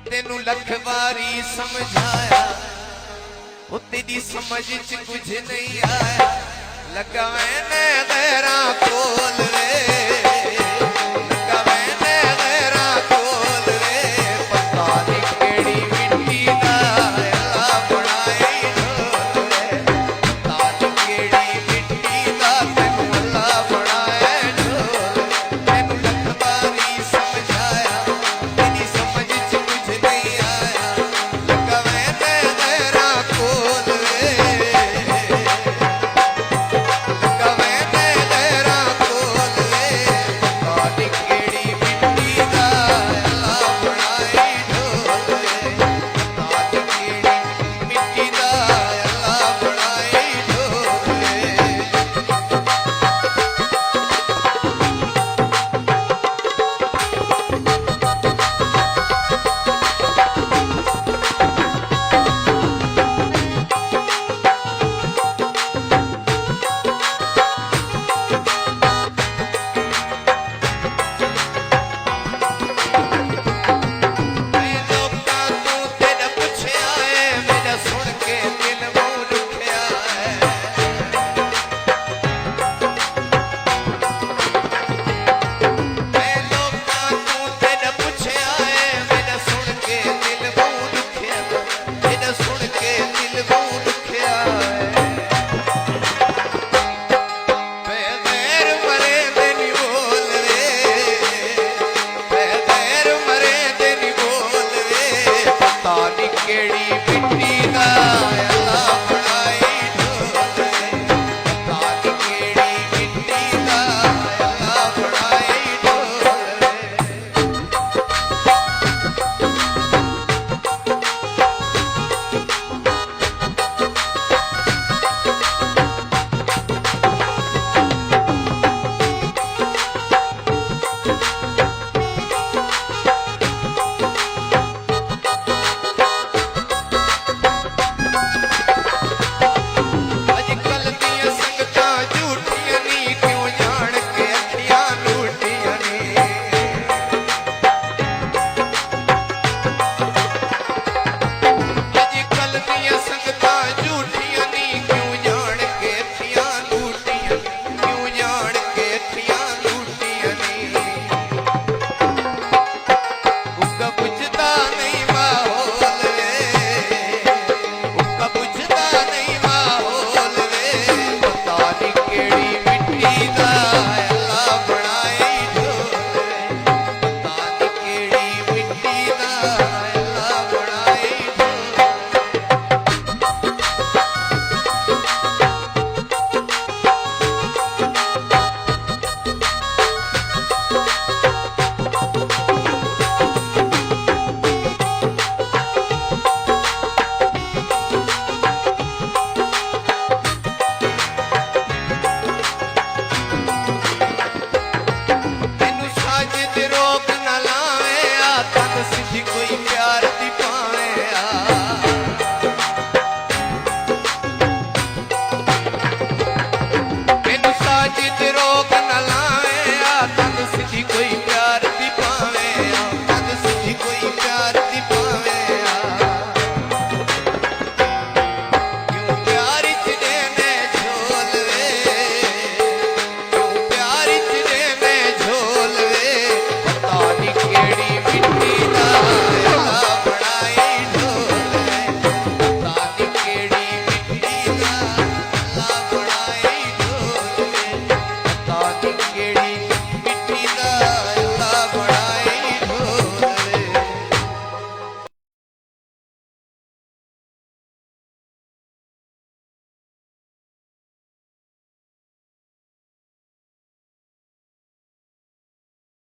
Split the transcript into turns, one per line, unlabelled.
तेनू लख बारी समझाया वो तेरी समझ च कुछ नहीं आया। लगा मैंने गैरा कोल रे, लगा मैंने गैरा कोल रे, पता नहीं केड़ी मिट्टी दा अल्लाह बनाए ढोल रे, पता नहीं केड़ी मिट्टी दा तैनू अल्लाह बनाए ढोल। तेनू लख बारी समझाया तेरी समझ च कुछ नहीं आया। लगा मैंने गैरा कोल रे, लगा मैंने गैरा कोल रे, पता नहीं केड़ी मिट्टी दा अल्लाह बनाए ढोल रे, पता नहीं केड़ी मिट्टी दा अल्लाह बनाए ढोल रे। मैं लोका तू तेरा पुछया है, मेरा सुन के दिल मुंह रुखया है। मैं लोका तू तेरा पुछया है, मेरा सुन के दिल मुंह रुखया, मेरा सुन के दिल मुंह रुखया है। बगैर मरे दे नी बोल रे, बगैर मरे दे नी बोल रे, पता नहीं केड़ी मिट्टी दा अल्लाह बनाई ढोल रे, पता नहीं केड़ी मिट्टी दा अल्लाह बनाई ढोल रे। अजकल दियां संगतां झूठियां नी, क्यों जान के अखियां लूटियां नी। अजकल दियां संगतां झूठियां नी, क्यों जान के अखियां लूटियां नी, क्यों जान के अखियां लूटियां नी। उगा बुझदा नहीं